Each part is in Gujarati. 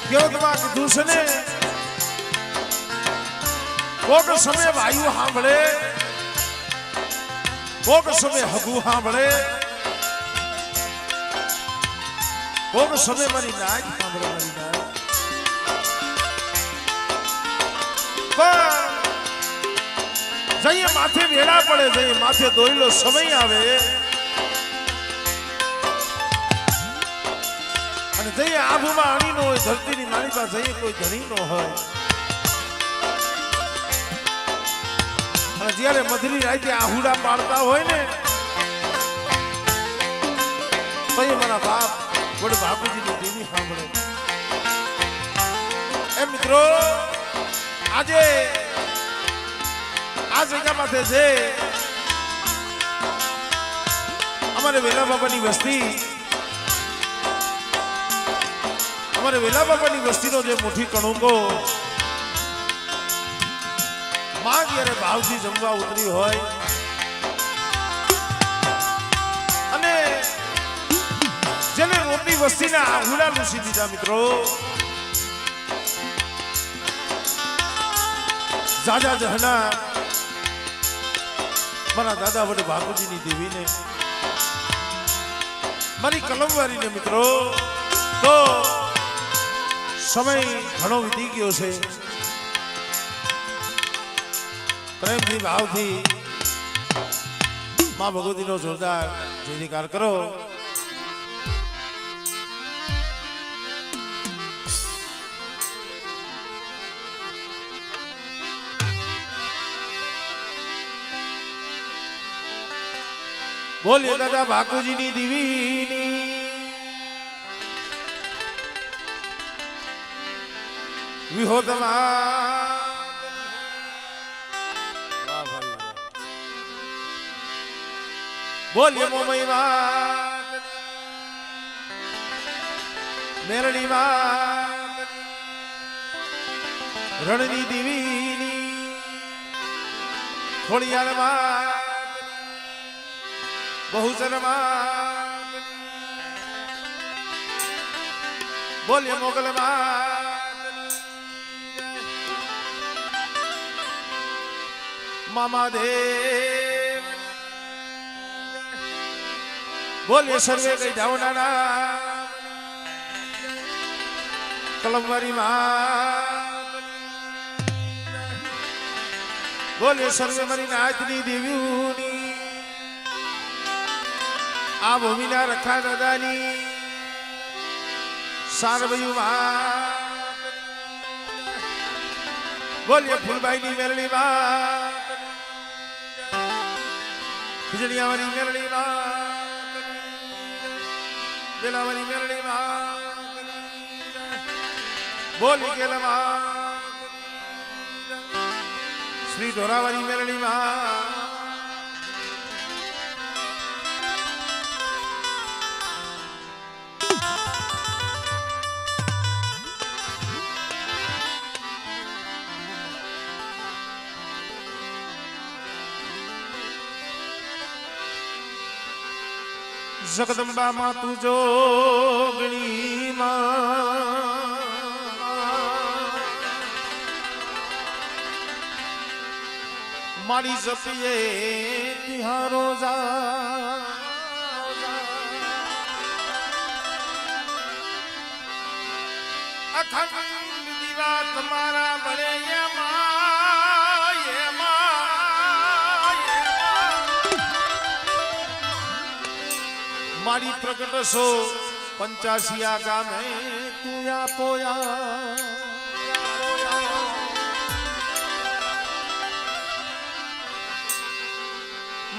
કેવતમાં કીધું છે ને કોક સમય વાયુ સાંભળે કોક સમય હગુ સાંભળે કોક સમય મારી નાચ સાંભળે મારી નાચ જઈએ માથે વેળા પડે જઈએ માથે દોયલો સમય આવે અને જઈએ આબુમાં અણી નો હોય ધરતીની મારી પાસે જઈએ કોઈ ધણી નો હોય અને જ્યારે મધરી રાતે આહુડા પાડતા હોય ને તો એ મારા બાપ વડે બાપુજીની દેવી સાંભળે એ મિત્રો આજે આ જગ્યામાં છે અમારે વેલા બાબાની વસ્તી અમારે વેલા બાબાની વસ્તીનો જે મુઠ્ઠી કણુકો માં જ્યારે ભાવથી જમવા ઉતરી હોય અને જેને રોટલી વસ્તીના આહુડા લૂસી દીધા મિત્રો જાજા જહના મારા દાદા વડે બાપુજીની દેવીને મારી કલમવારીને મિત્રો તો સમય ઘણો વીતી ગયો છે પ્રેમથી ભાવથી માં ભગવતીનો જોરદાર જયકાર કરો બોલીએ દાદા બાપુજીની દેવીની વિહોદમાં બોલીએ મોમઈમાં મેરડીમાં રણની દેવીની ખોડિયારમાં બહુચરમાં બોલીએ મોગલમાં મામા દેવ બોલીએ સર્વે કઈ જાવના કલમવારીમાં બોલીએ સર્વે મારી નાચની દેવીઓની આ ભૂમિના રખા દાદાની સારવયુમાં બોલીએ ફૂલબાઈની મેરડીમાં ખીજડીયાવાળી મેરડીમાં બેલાવાળી મેરડીમાં બોલી ગેલમાં શ્રી ઢોરાવાળી મેરડીમાં જગદંબા માં તું જોગણી માં મારી જપીએ તિહારો જા અખંડ દીવા તમારા બળે મારી પ્રગટ સો 85 ગામે તુયા પોયા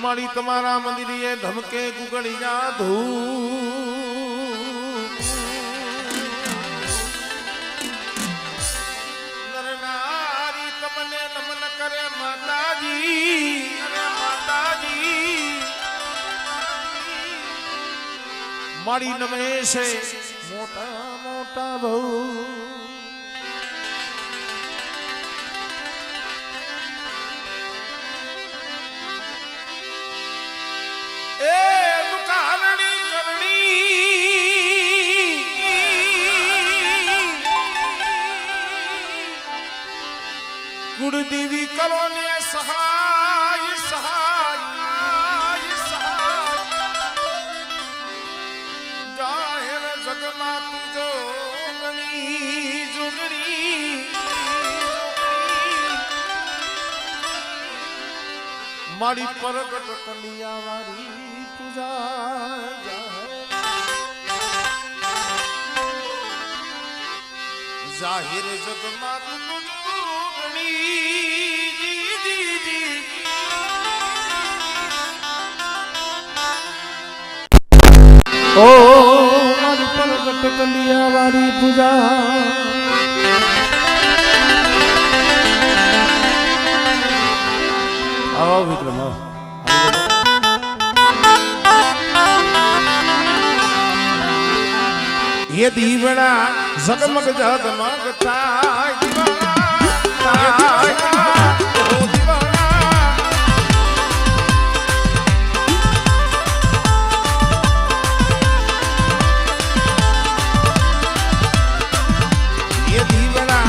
મારી તમારા મંદિરે ધમકે ગુગળી જા ધૂપ નર નારી તમને નમન કરે માતાજી મારી નમે છે મોટા મોટા બહુ એ દુકાનની કરણી જગમાં તુજો ગણી જોગણી મારી પરગટ કલિયા વાળી પૂજા જાહેર જગમાં તુજો ઓ મારી પરગટ કલિયા વાળી પૂજા આવો વિક્રમ આવો ये दीवड़ा जगमग जगमग ताय दीवाना ओ दीवाना ये दीवड़ा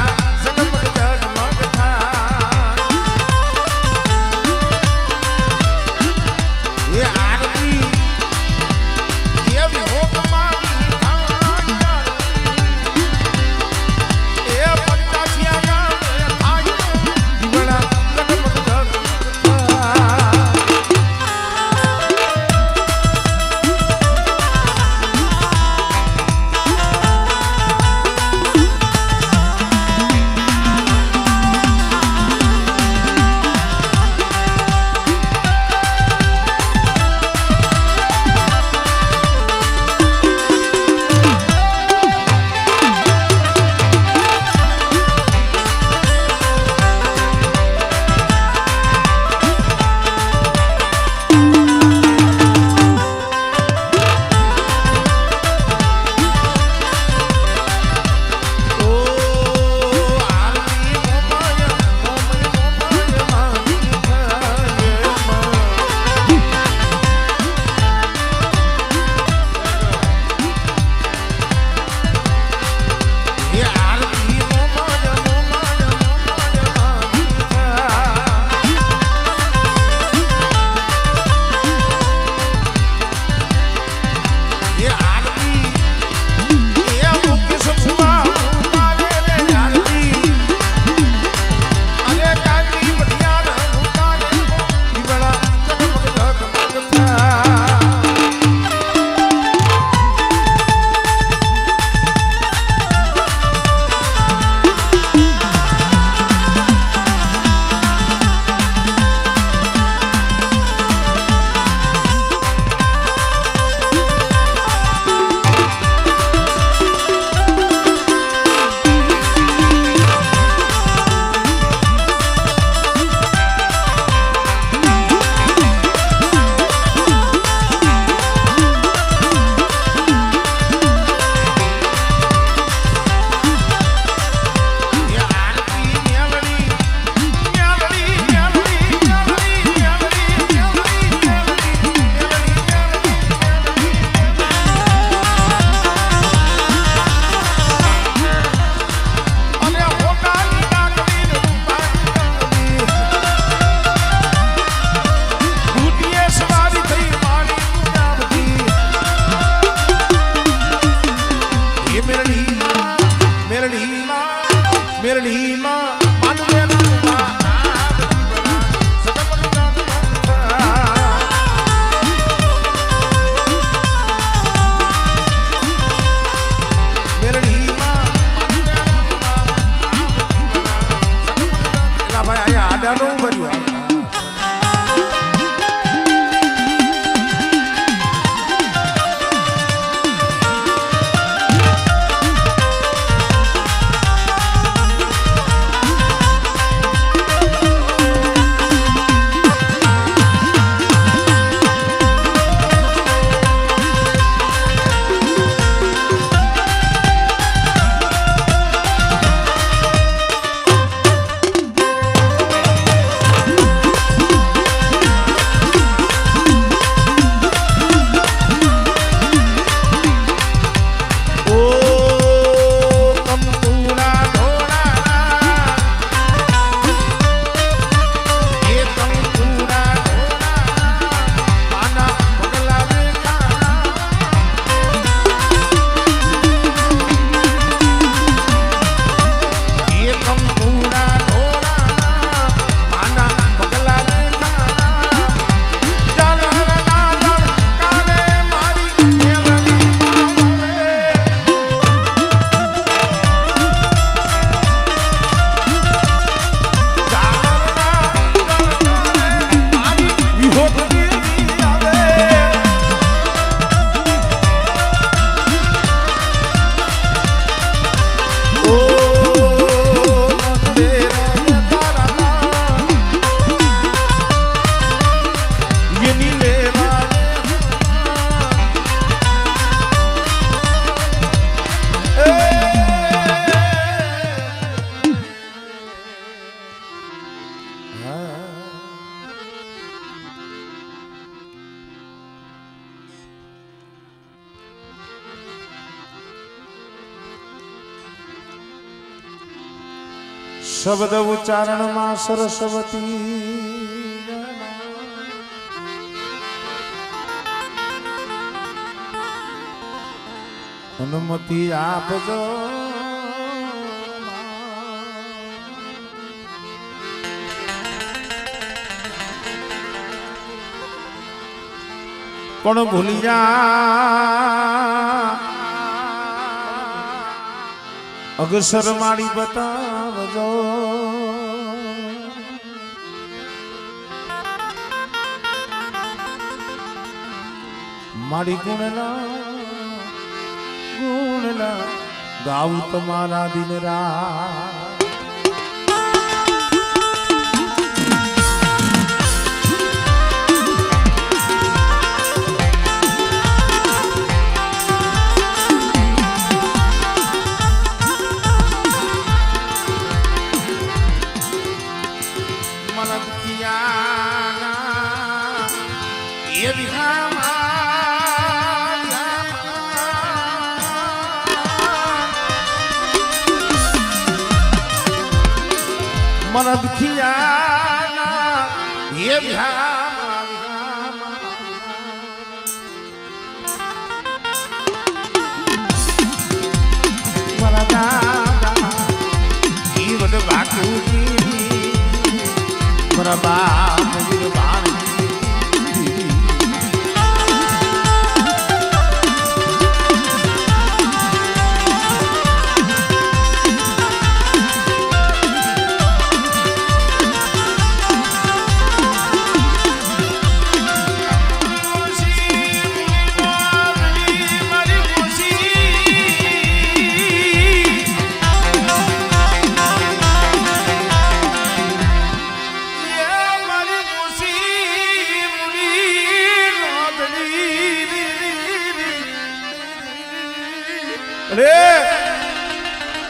जगमग जगमग ताय ये आरती ये भी हो શબ્દ ઉચ્ચારણમાં સરસ્વતી અનુમતિ આપજો. પણ ભૂલી જા અગસર મારી બતાવજો. મારી ગુણલા ગાવું તમારા દિન રાત. मन दुखिया ये मरा दादा जीवन बाकी मरा बाप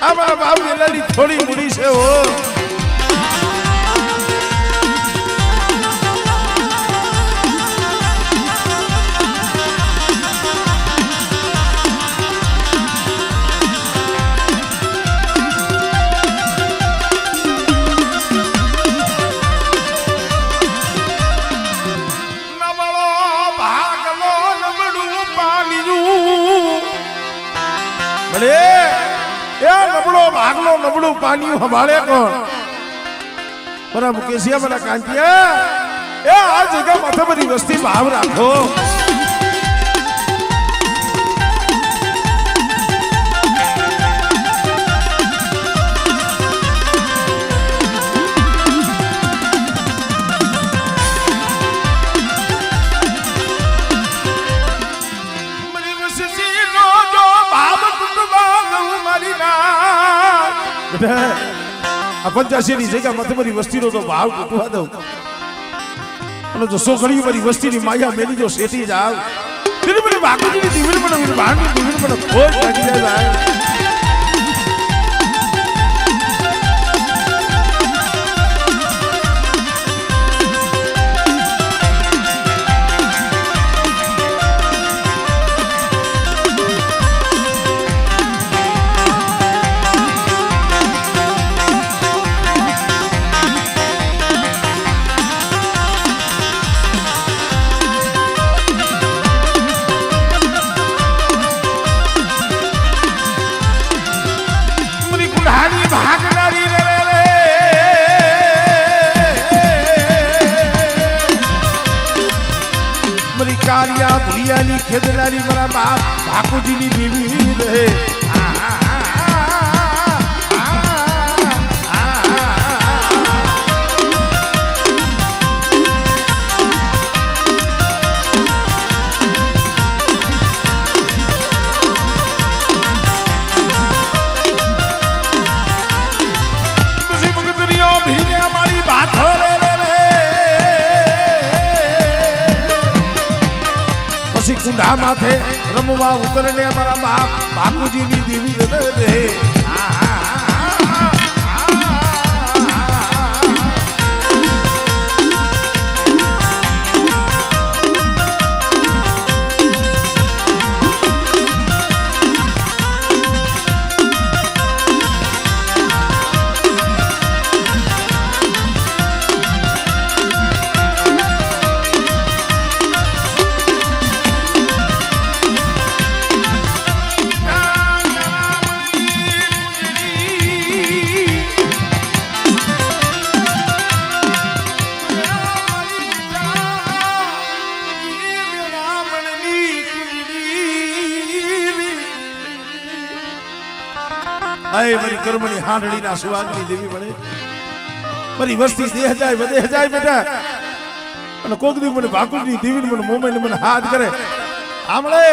અમારા બાબુ એલાની થોડી મૂડી છે હો. નબળો ભાગલો નબળું પાણીયું ભલે એ નબળો ભાગલો નબળું પાણી સંભાળે કોણ? બરા મુકેશિયા બરા કાંતિયા એ આ જગ્યા માથે બધી વસ્તી ભાવ રાખો. પંચાસી જગ્યા માથે બધી વસ્તીનો તો ભાવ તૂટવા દઉં અને જો સોખડી બધી વસ્તીની માયા મેલી જો શેઠી જાવ તેની બધી બાકુજીની દીવીર મને ભાંડી દીવીર મને ખોજ લાગી જાય. કારિયા ભુલિયાની ખેદલાની મારા બાપ ઠાકોરજીની દેવી રહે. મારી વાત કુંડા માથે રમવા ઉતરને અમારા બાપ બાપુજીની દેવી રે. આય મારી કર્મની હાંડળીના સુવાગની દેવી બને મારી વસ્તી દેહ જાય વધે જાય બેટા અને કોક દી મને ભાકુરની દેવીને મને મોમેને મને હાથ કરે આમળે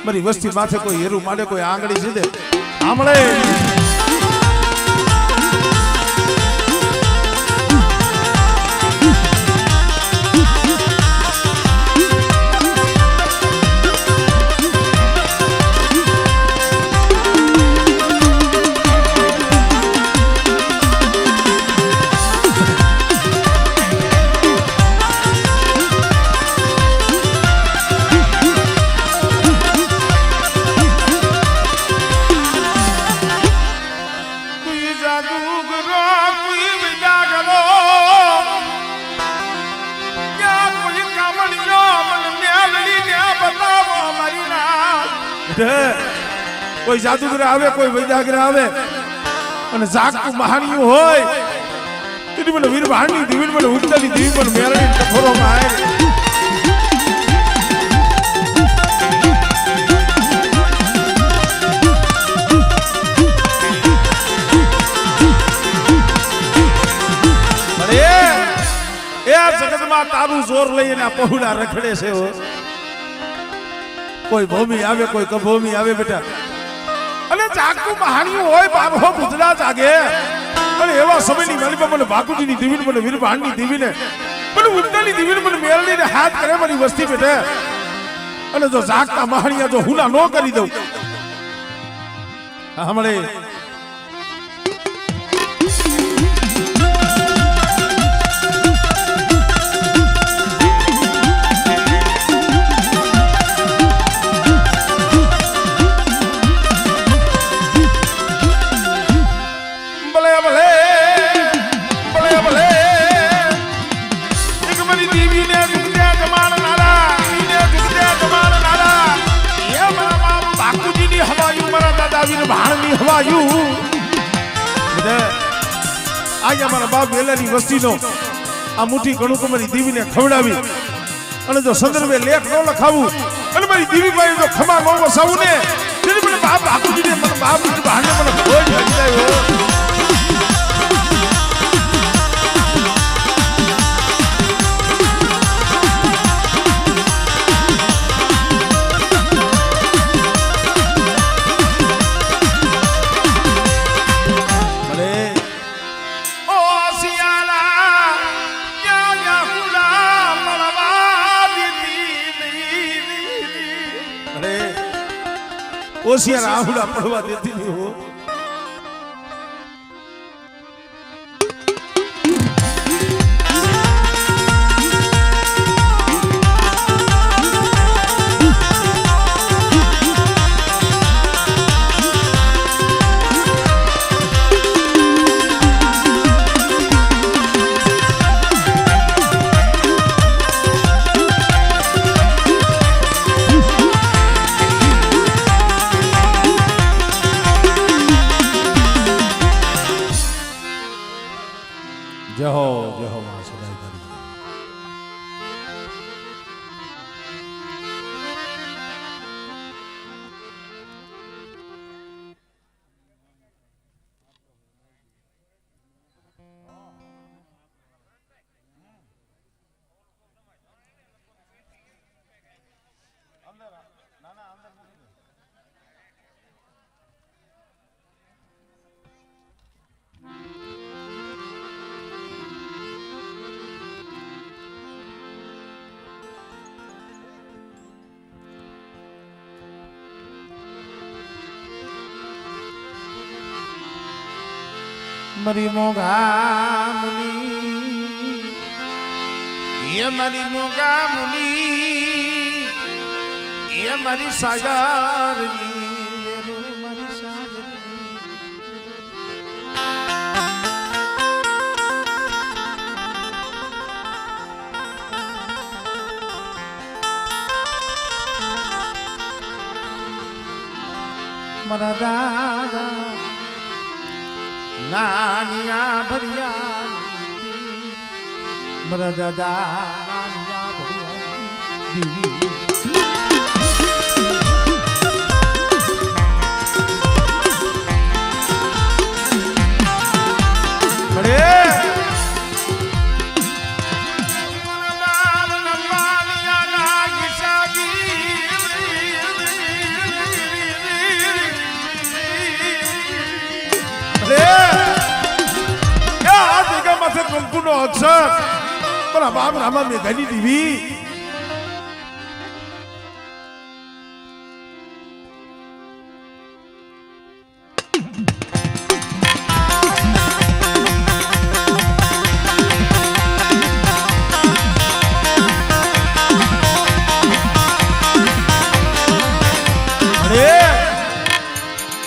મારી વસ્તી માથે કોઈ હેરું માડે કોઈ આંગળી સીધે આમળે કોઈ જાદુગર આવે કોઈ વૈદાગર આવે અને જાગતું મહાનિયું હોય તેથી મને વીર ભાણની દેવી મને ઉગતાની દેવી મને મેળવી કઠોરોમાં આવે એ જગતમાં તારું જોર લઈને આ પહોળા રખડે છે કોઈ ભૂમિ આવે કોઈ કભૂમિ આવે બેટા અને જાગતું મહાનિયું હોય બાબો ભૂતડા જાગે અને એવા સમયની માલિકા મને ભાકુજીની દેવીને મને વીરભાણની દેવીને મને ઉત્તરની દેવીને મને મેળવીને હાથ કરે મારી વસ્તી બેઠે અને જો જાગતા મહાનિયા જો હુલા ન કરી દઉં હમણે મારા બાપ વેલાની વસ્તીનો આ મુઠ્ઠી કણુક મારી દીવીને ખવડાવી અને જો સંદર્ભે લેખ ન લખાવું અને મારી દીવી ભાઈ જો ખમા ન વસાવું ને તેથી મને બાપ બાપુજીને મને બાપ બહાને મને કોઈ જ જાય ઓશિયાર આહુડા પડવા દેતી નહીં હો જય હો માં સદાય કરી મારી મોગા મુની એ મારી મોગા મુની એ મારી સાગરની મારી સાગરની મારા દાદા નાનિયા ભરિયા મારા દાદા નાનિયા ભરિયા દીવી કંકુનો અક્ષર મારા બાપ રામા મેઘાની દીવી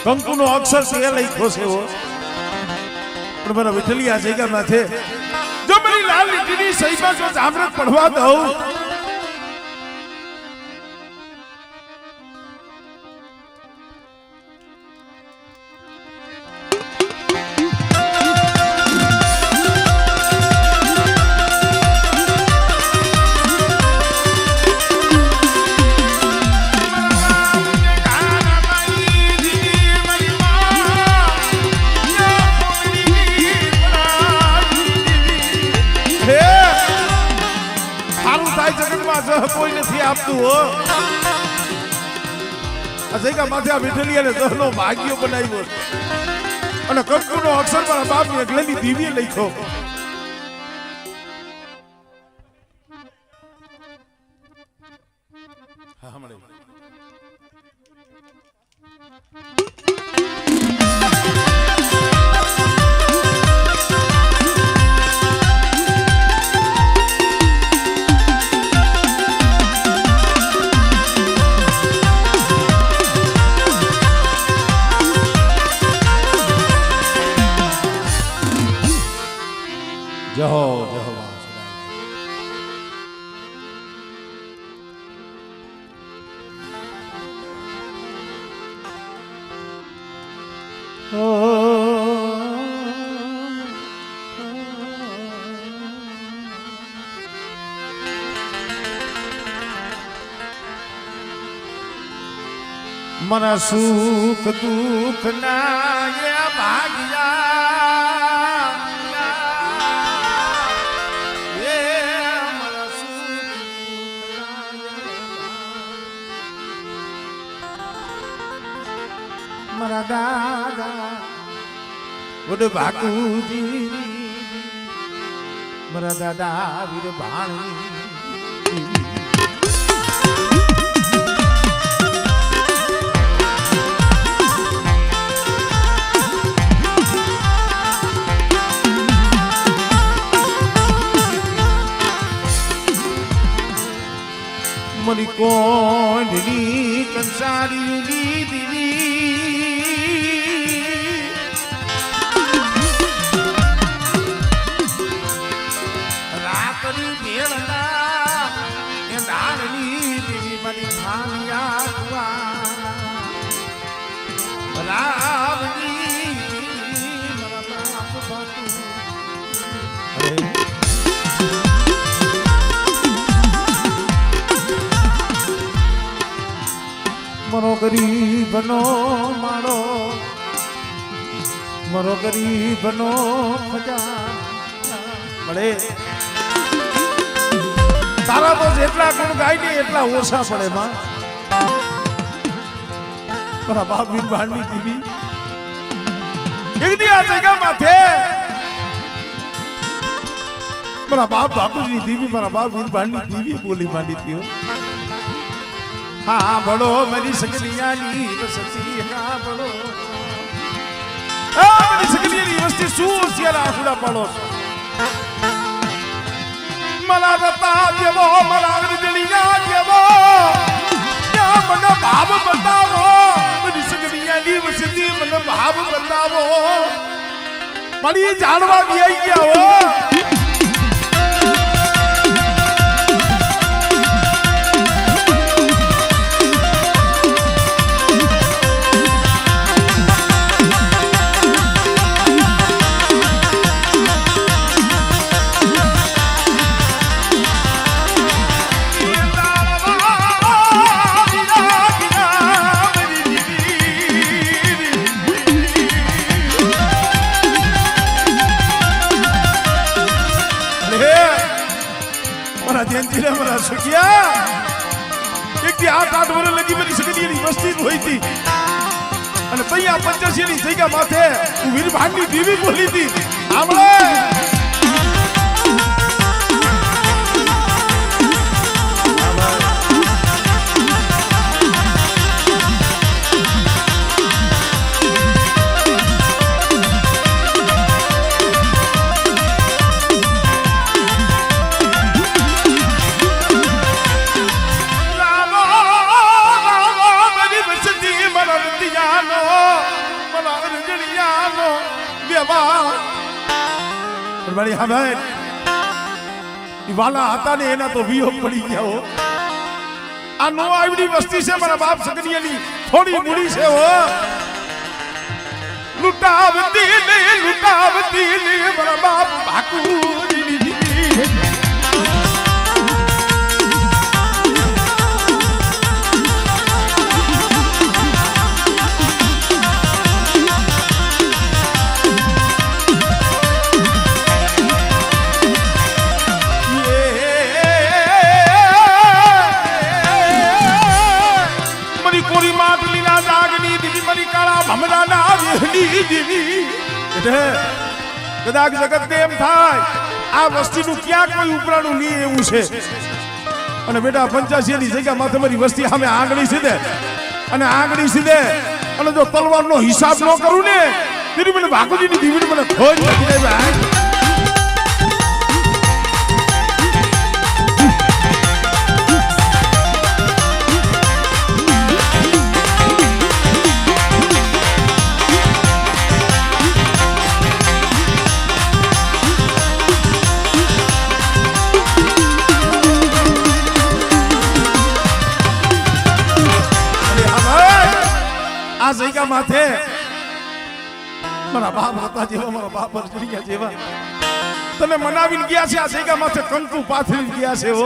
કંકુનો અક્ષર છે એ લખ્યો છે એવો પણ મારા વિઠલિયા જગ્યા માથે જો મારી લાલ લીટીની સહીમાં જો જામરત પડવા દઉં કોઈ નથી આપતું હો અજયકા માથે આ વિઠલિયાને દહનો ભાગ્યો બનાવ્યો અને કંકુનો અક્ષર મારા બાપની અગલેલી દીવીએ લખ્યો હા મળે જહો જહો મના સુખ દુઃખ ના ભાગ્યા મારા દાદા વડ ભાકુજી મારા દાદા વીર ભાણી મની કોંડલી કંસારીની દીવી રાતની ભેળના એ દાળની દીવી મની ખાનિયા કુવા રાવની મારા બાપ બાપુ મરો ગરીબનો મારો મરો ગરીબનો ખજાના મળે તારા તો જેટલા ગુણ ગાય ને એટલા ઓછા પડે માં મારા બાપ વીરભાણની દીવી એક દી આ જગ્યા માથે મારા બાપ બાપુજીની દીવી મારા બાપ વીરભાણની દીવી બોલી માંડી થયો હા બડો મારી સગલિયાની વસતી હા બડો આ મારી સગલિયાની વસ્તી શું સિયારા આખુડા પાડો મલા રતા દેવો મલા વિજલિયા દેવો યા મને ભાવ બતાવો મારી સગલિયાની વસ્તી મને ભાવ બતાવો મારી જાણવા આવી ગયા હો 8 વર્ષ લગી બની સગડીની વસ્તી જ હોય હતી અને તૈયા 85 ની જગ્યા માથે હું વીરભાનની દેવી બોલી હતી આમળે બડી હમે વાલા હતા ને એના તો વિયોગ પડી ગયા હો આ નો આવડી વસ્તી છે મારા બાપ સગનિયાની થોડી મૂડી છે હો લૂટાવતી ને મારા બાપ ભાકુજી કદાચ જગત એમ થાય આ વસ્તીનું ક્યાં કોઈ ઉપરાણું નહીં એવું છે અને બેટા 85 ની જગ્યા માં તમારી વસ્તી સામે આંગળી સીધે અને આંગળી સીધે અને જો તલવારનો હિસાબ ન કરું ને તેની મને ભાગુજીની દીવીને મને ખોજ નથી ભાઈ જગ્યા માથે મારા બાપ હતા જેવા મારા બાપ ગયા જેવા તમે મનાવીને ગયા છે આ જગ્યા માથે કંકુ પાથરીને ગયા છે હો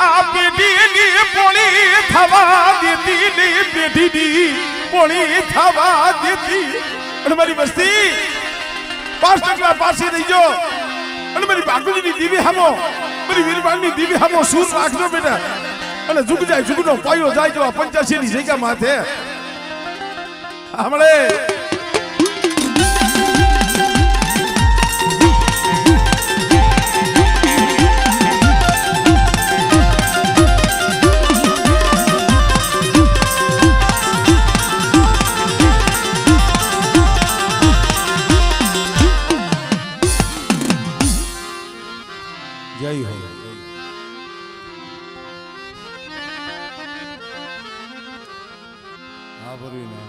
આ પેઢીની પોણી થવા દેતી ની પેઢીની પોણી થવા દેતી અને મારી વસ્તી 5 ટકલા પાસે રહી જો અને મારી બાગુજીની દીવી હામો મારી વીરબાનની દીવી હામો સૂર રાખજો બેટા અને ઝુક જાય ઝુકનો પાયો જાય જો આ 85 ની જગ્યા માથે हमले जय हो हाँ बोलिए ना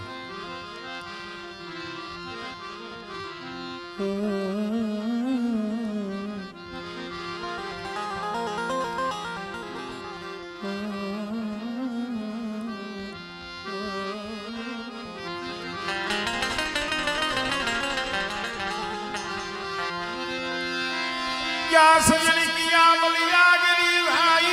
क्या सजनी किया मलिया गरी भाई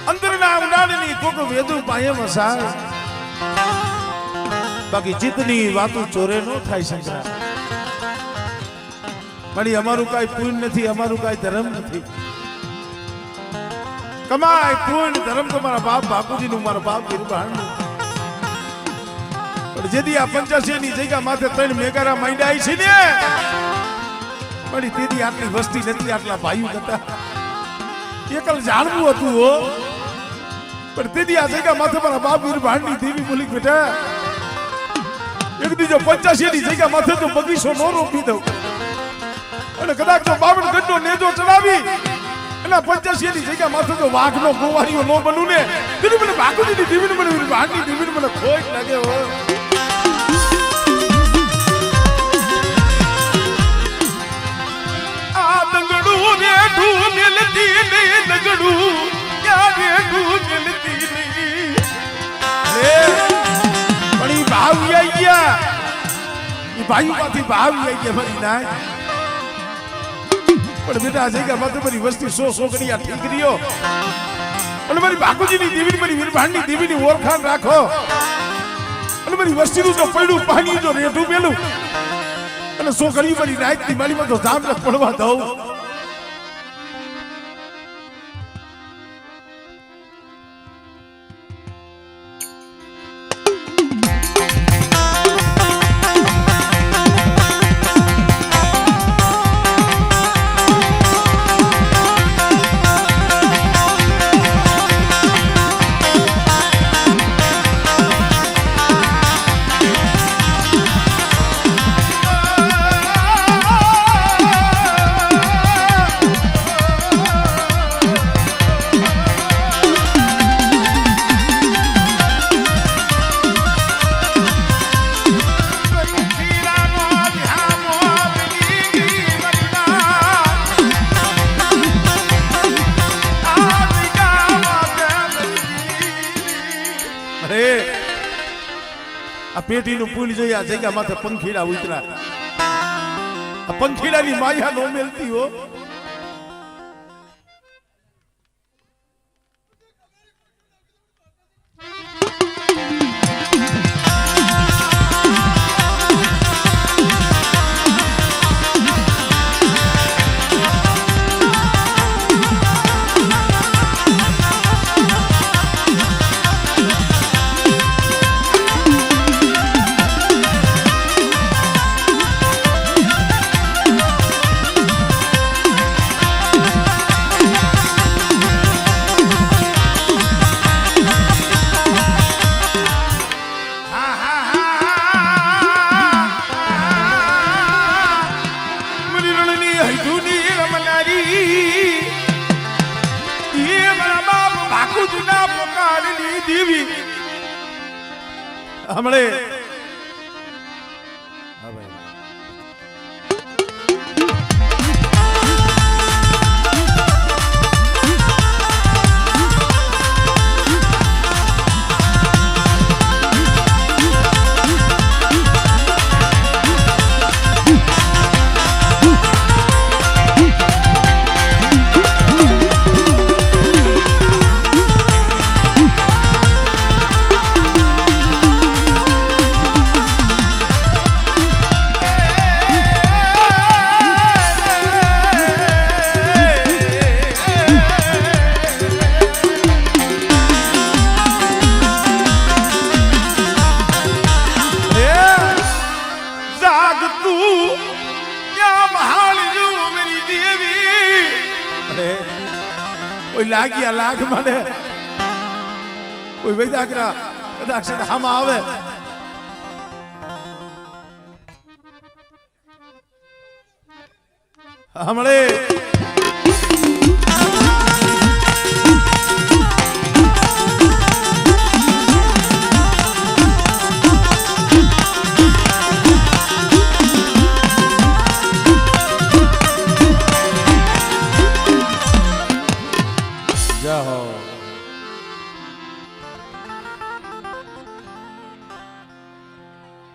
अंदरना उडाड़नी कोक वेदु पाए मसाल बाकी जितनी बातों चोरे नो थाई शंकरा मड़ी अमारू काई पुण्य नहीं अमारू काई धर्म नहीं कमाए पुण्य धर्म तो मारा बाप बापूजी नु मारा बाप वीरबान पर जेदी आ 85 ની જગ્યા માથે ત્રણ મેગારા માંડ્યા છે ને મળી તેદી આટલી વસ્તી નથી આટલા ભાઈઓ હતા એકલ જાણવું હતું હો પણ તેદી આ જગ્યા માથે મારા બાપ વીર ભાણની દેવી બોલી બેટા એક દીજો 85 ની જગ્યા માથે તો બગીચો નો રોપી દઉં અને કદાચ તો બાવણ ગઢનો નેજો ચડાવી અને 85 ની જગ્યા માથે તો વાઘનો ગોવારીઓ નો બનું ને તેની મને બાકુજીની દેવીને મને વીર ભાણની દેવીને મને ખોટ લાગે હો આ દંગડું ને ઢૂ મેલતી ને દંગડું ક્યાં રે ઢૂ મેલતી નહીં પણ ઈ ભાવી આઈ ગયા ઈ ભાઈમાંથી ભાવી આઈ ગયા ફરી ના પણ બેટા આ જગ્યા માથે મારી વસ્તી 100 કડિયા ઠીક રહ્યો અને મારી બાકુજીની દેવીની મારી વીરભાણની દેવીની ઓળખાણ રાખો અને મારી વસ્તીનું જો પડ્યું પાણી જો રેઠું મેલું અને 100 કડી મારી નાઈટની માલીમાં તો જામ પડવા દઉં આ પેટીનું પુલ જોઈ આ જગ્યા માથે પંખીડા ઉતરા આ પંખીડાની માયા નો મેલતી હો હમણે લાગ્યા લાગ મને કોઈ વૈદાગ્રા કદાચ આમાં આવે હમણે